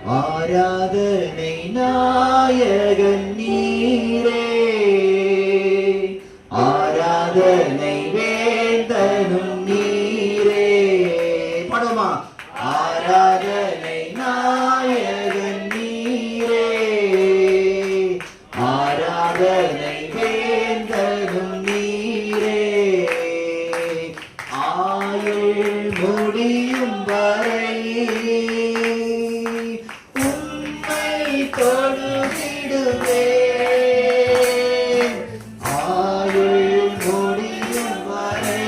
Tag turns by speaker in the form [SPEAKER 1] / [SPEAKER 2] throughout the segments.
[SPEAKER 1] ஆராதனை நாயகன் நீரே, ஆராதனை வேந்தனும் நீரே. படமா ஆராதனை நாயகன் நீரே, ஆராதனை வேந்தனும் நீரே. ஆயுள் முடியும் வரை உம்மை தொழுதிடுவேன். ஆயுள் முடியும் வரை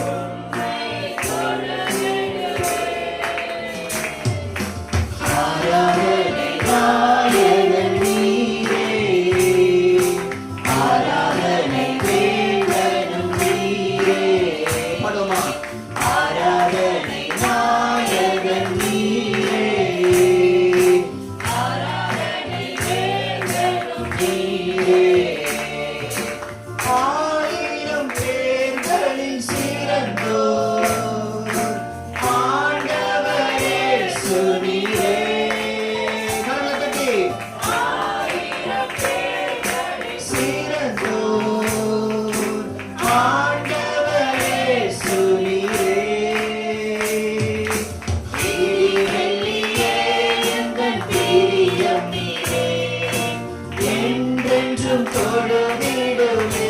[SPEAKER 1] உம்மை தொழுதிடுவேன். ஆராதனை நாயகன் நீரே, ஆராதனை வேந்தனும் நீரே. படுமா ஆராதனை நாயகன் நீரே, ஆராதனை வேந்தனும் நீரே. ஆயிரம் பேர்களில் சிறந்தோர் ஆண்டவரே சுனிரே. கரங்களை தட்டி சிறந்தோர் ஆண்டவரே சுனிரே. வெள்ளியே எங்கள் பிரியம் நீரே, என்றென்றும் தொழுதிடுவே.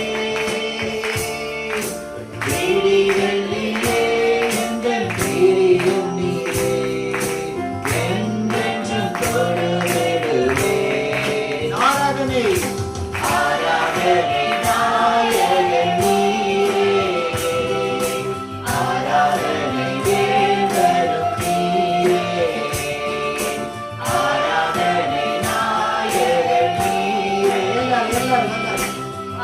[SPEAKER 1] வெள்ளியே எங்கள் பிரியம் நீரே, என்றென்றும் தொழுதிடுவே. ஆராதனை ஆராதனை நாயகன் நீரே, ஆராதனை வேந்தனும் நீரே. ஆராதனை நாயகன் நீரே, எல்லாரும்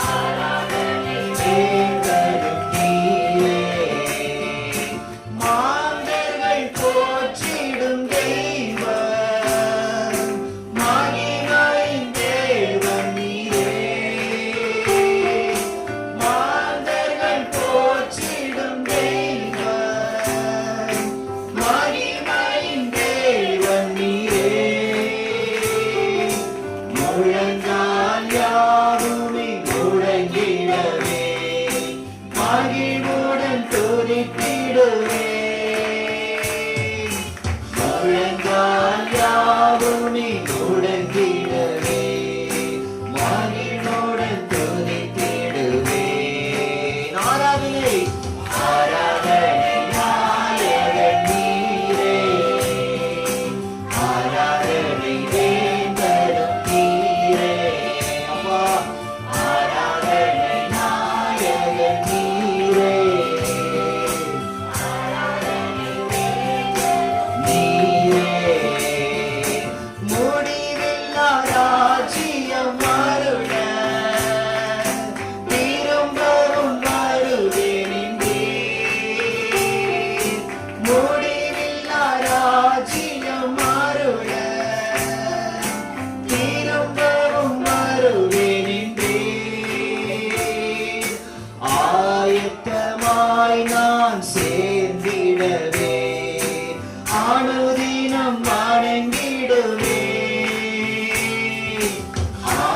[SPEAKER 1] ஆராதனை வேந்தனும் நீரே. மாந்தர்கள் போற்றிடும் தெய்வம், மகிமையின் தேவன் நீரே. மாந்தர்கள் போற்றிடும் தெய்வம், மகிமையின் தேவன் நீரே. முழங்கால் யாவுமே முழங்கிடவே, மகிழ்வுடன் துதித்திடுவே. முழங்கால் யாவுமே முழங்கிடவே, மகிழ்வுடன் துதித்திடுவே. ஆராதனை ஆராதனை நாயகன் நீரே, ஆராதனை வேந்தனும் நீரே. அப்பா ஆராதனை நாயகன் நீரே, ஆராதனை வேந்தனும் நீரே. முடிவில்லா ராஜ்யம் அருள திரும்பவும் வருவேனென்றீர். முடிவில்லா ராஜ்யம் அருள திரும்பவும் வருவேனென்றீர். ஆயத்தமாய் நான் சேர்ந்திடவே, அனுதினம் வணங்கிடுவே.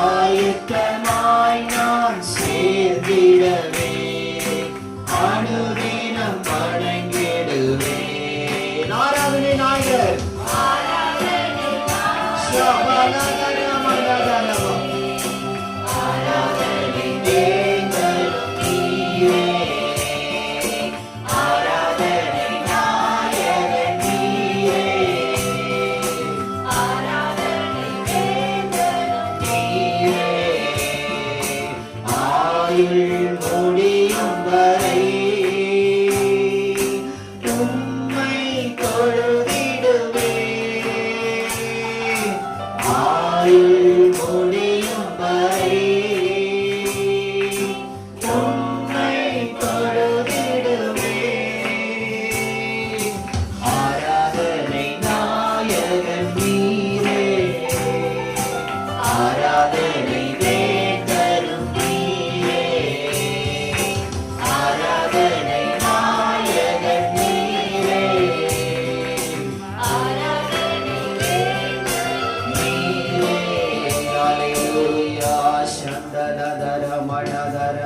[SPEAKER 1] ஆயத்தமாய் நான் சேர்ந்திடவே, அனுதினம் வணங்கிடுவே. ஆராதனை நாயகர் ஆராதனை வேந்தனும் நீரே, ஆராதனை நாயகன் நீரே. மண்டலதர மணதர